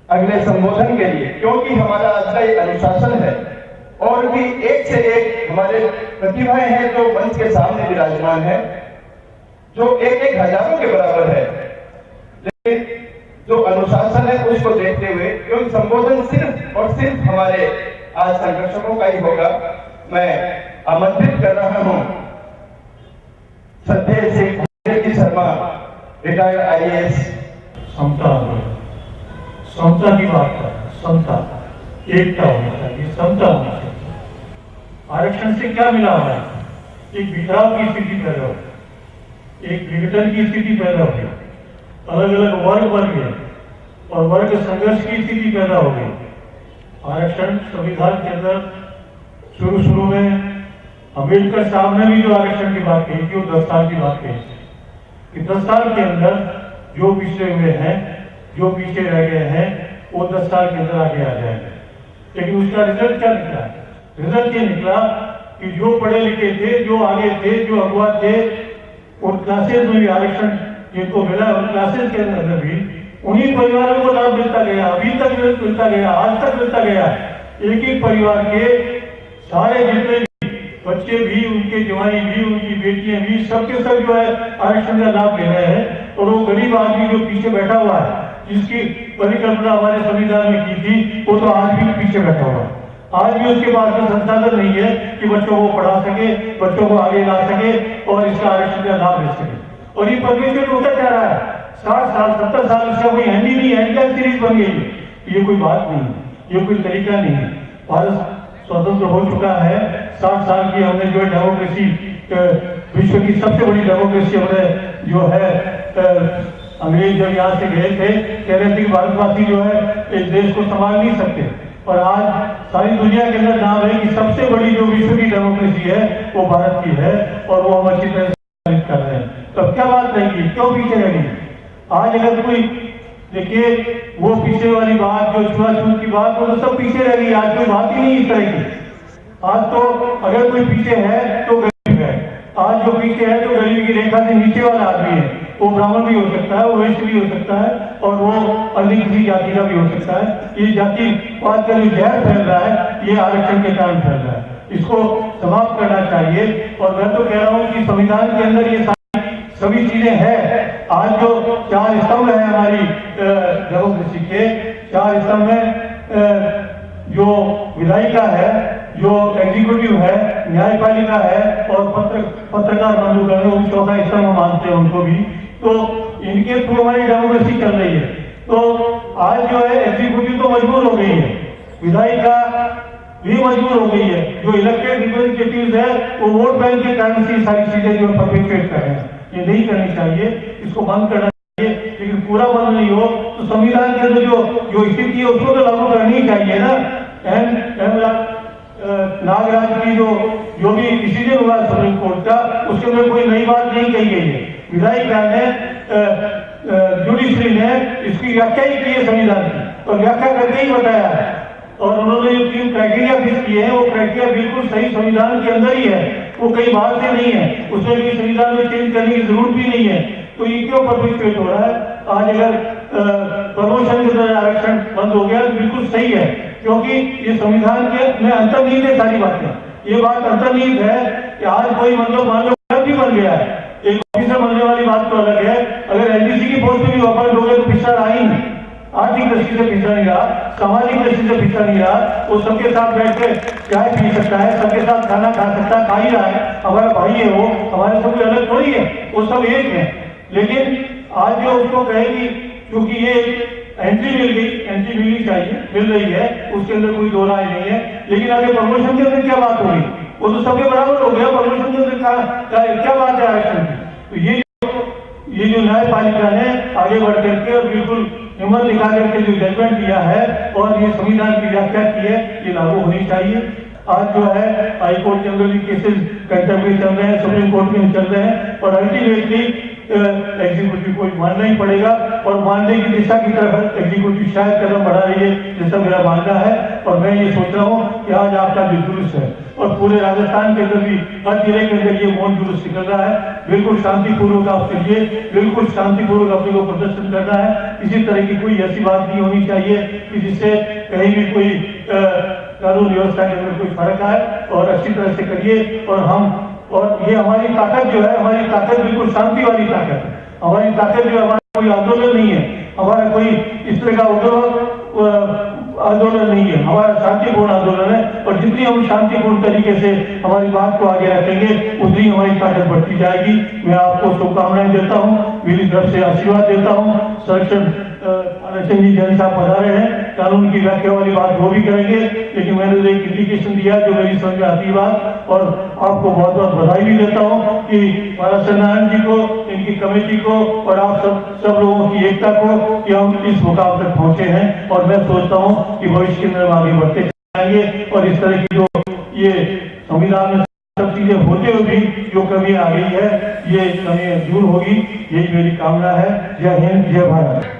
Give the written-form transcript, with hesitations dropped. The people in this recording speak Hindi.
अगले संबोधन के लिए, क्योंकि हमारा आज का ये अनुशासन है और भी एक से एक हमारे प्रतिभाएं हैं जो मंच के सामने विराजमान है, जो एक हजारों के बराबर है। लेकिन जो अनुशासन है उसको देखते हुए, क्योंकि संबोधन सिर्फ और सिर्फ हमारे आज संरक्षकों का ही होगा, मैं आमंत्रित कर रहा हूं श्रद्धेय श्री शर्मा, रिटायर्ड IAS। समता की बात कर, समता, एकता होनी चाहिए, समता होनी चाहिए। आरक्षण से क्या मिला हुआ है? एक बिखराव की स्थिति पैदा हो, एक विघटन की स्थिति पैदा हो गई, अलग अलग वर्ग बन गए और वर्ग संघर्ष की स्थिति पैदा हो गई। आरक्षण संविधान के अंदर शुरू में अम्बेडकर साहब ने भी जो आरक्षण की बात कही थी, वो 10 साल की बात कही थी कि 10 साल के अंदर जो पिछड़े हुए हैं, जो पीछे रह गए हैं, वो 10 साल के अंदर आगे आ जाएंगे। लेकिन उसका रिजल्ट क्या निकला? रिजल्ट ये निकला कि जो पढ़े लिखे थे, जो आगे थे, जो अगुआ थे, उन क्लासेज में भी आरक्षण जिनको मिला, उन क्लासेज के अंदर भी उन्हीं परिवारों को लाभ मिलता गया, अभी तक मिलता गया, आज तक मिलता गया। एक ही परिवार के सारे जितने भी बच्चे भी, उनके जवाई भी, उनकी बेटियां भी, सबके सब जो है आरक्षण का लाभ ले रहे हैं। और वो गरीब आदमी जो पीछे बैठा हुआ है, जिसकी परिकल्पना हमारे संविधान में की थी, वो तो आज भी पीछे बैठा हुआ है। आज भी उसके पास में संसाधन नहीं है कि बच्चों को पढ़ा सके, बच्चों को आगे ला सके और इसका आरक्षण का लाभ ले सके। और ये परमिशन होता जा रहा है, 60 साल 70 साल इसका कोई हैंडी नहीं, हैंडकैप सीरीज बन गई। ये कोई बात नहीं, ये कोई तरीका नहीं है। भारत स्वतंत्र हो चुका है, 60 साल की हमने जो डेमोक्रेसी, विश्व की सबसे बड़ी डेमोक्रेसी हमने जो है, अंग्रेज जब यहाँ से गए थे, कह रहे थे कि भारतवासी जो है इस देश को संभाल नहीं सकते। और आज सारी दुनिया के अंदर नाम है कि सबसे बड़ी जो विश्व की डेमोक्रेसी है वो भारत की है और वो हम अच्छी तरह से कर रहे हैं। तो क्या बात रहेगी, क्यों पीछे रहेगी? आज अगर कोई देखिए, वो पीछे वाली बात, जो छुआछूत की बात, वो तो सब पीछे रह गई। आज कोई बात ही नहीं इस तरह की। आज तो अगर कोई पीछे है तो गरीब है। आज जो पीछे है तो गरीबी की रेखा से नीचे वाला आदमी है। वो ब्राह्मण भी हो सकता है, वो वैश्य भी हो सकता है, और वो अन्य किसी जाति का भी हो सकता है। ये जातिवाद का जो जहर फैल रहा है, ये आरक्षण के कारण फैल रहा है। इसको समाप्त करना चाहिए। और मैं तो कह रहा हूँ कि संविधान के अंदर ये सभी चीजें हैं। आज जो 4 स्तंभ है हमारी डेमोक्रेसी के, 4 स्तंभ में जो विधायिका है, जो एग्जीक्यूटिव है, न्यायपालिका है और पत्रकार बंधुगण, वो 4था स्तंभ मानते हैं उनको भी। तो इनके थ्रू हमारी डेमोक्रेसी चल रही है। तो आज जो है एग्जीक्यूटिव तो मजबूर हो गई है, विधायिका भी मजबूर हो गई है। जो इलेक्टेड रिप्रेजेंटेटिव्स है वो वोट बैंक के कारण से सारी चीजें जो परपेचुएट कर रहे हैं। ये नहीं करनी चाहिए, इसको बंद करना चाहिए। लेकिन पूरा बंद नहीं हो तो संविधान के अंदर जो स्थिति है उसको तो लागू करनी चाहिए ना। नागराज की जो भी डिसीजन हुआ सुप्रीम कोर्ट का, उसके अंदर कोई नई बात नहीं कही गई है। विधायिका ने, जुडिशरी ने इसकी व्याख्या ही की है संविधान की, और व्याख्या करके ही बताया है। और उन्होंने जो 3 क्राइटेरिया फिक्स किए हैं, वो क्राइटेरिया बिल्कुल सही संविधान के अंदर ही है, वो कई बाहर से नहीं है। उसमें भी संविधान में चेंज करने की जरूरत भी नहीं है। तो ये क्यों परपेचुएट हो रहा है? आज अगर प्रमोशन के अंदर आरक्षण बंद हो गया तो बिल्कुल सही है, क्योंकि ये संविधान के में अंतर्निहित है सारी बातें। ये बात अंतर्निहित है कि आज कोई मतलब मान लो भी बन गया है, एक ऑफिसर बनने वाली बात तो अलग है। अगर एलडीसी की पोस्ट पे भी अपॉइंट हो गए तो पिछड़ा रहा ही नहीं, आर्थिक दृष्टि से पिछड़ा नहीं रहा, सामाजिक दृष्टि से पिछड़ा नहीं रहा। वो सबके साथ बैठ कर चाय पी सकता है, सबके साथ खाना खा सकता है, खा ही रहा है। हमारा भाई है वो, हमारे सब अलग थोड़ी है, वो सब एक है। लेकिन आज जो उसको कहेगी, क्योंकि ये एंट्री मिल गई, एंट्री मिलनी चाहिए, मिल रही है, उसके अंदर कोई दो राय नहीं है। लेकिन आगे प्रमोशन के अंदर क्या बात होगी? वो तो सबके बराबर हो गया। प्रमोशन के अंदर क्या बात है आरक्षण की? तो ये जो न्यायपालिका ने आगे बढ़ करके और बिल्कुल हिम्मत दिखा करके जो जजमेंट दिया है और ये संविधान की व्याख्या की है, ये लागू होनी चाहिए। आज जो है हाई कोर्ट के अंदर भी केसेस कंटेम्प्ट चल रहे हैं, सुप्रीम कोर्ट में चल रहे हैं, और अल्टीमेटली एग्जीक्यूटिव को मानना ही पड़ेगा। और मानने की दिशा की तरफ एग्जीक्यूटिव शायद कदम बढ़ा रही है, जैसा मेरा मानना है। और मैं ये सोच रहा हूँ कि आज आपका जो जुलूस है और पूरे राजस्थान के अंदर भी हर जिले के अंदर ये मौन जुलूस निकल रहा है। बिल्कुल शांतिपूर्वक आप चलिए, बिल्कुल शांतिपूर्वक अपने को प्रदर्शन करना है। किसी तरह की कोई ऐसी बात नहीं होनी चाहिए कि जिससे कहीं भी कोई कानून व्यवस्था के अंदर कोई फर्क आए, और अच्छी तरह से करिए। और ये हमारी ताकत जो है, हमारी ताकत बिल्कुल शांति वाली ताकत है। हमारी ताकत जो है, हमारा कोई आंदोलन नहीं है, हमारा कोई इस तरह का आंदोलन नहीं है, हमारा शांतिपूर्ण आंदोलन है। और जितनी हम शांतिपूर्ण तरीके से हमारी बात को आगे रखेंगे, उतनी हमारी ताकत बढ़ती जाएगी। मैं आपको शुभकामनाएं देता हूँ, मेरी तरफ से आशीर्वाद देता हूँ। संरक्षण आरक्षण जी जैन साहब बता रहे हैं, कानून की व्याख्या वाली बात वो भी करेंगे, लेकिन मैंने तो एक इंडिकेशन दिया जो मेरी समझ में आती बात। और आपको बहुत बहुत बधाई भी देता हूँ कि महाराज नारायण जी को, इनकी कमेटी को और आप सब लोगों की एकता को, कि हम इस मुकाम तक पहुंचे हैं। और मैं सोचता हूँ कि भविष्य के अंदर आगे बढ़ते जाएंगे, और इस तरह की जो ये संविधान में सब चीजें होते हुए भी जो कमी आ गई है, ये कमी दूर होगी, यही मेरी कामना है। जय हिंद, जय भारत।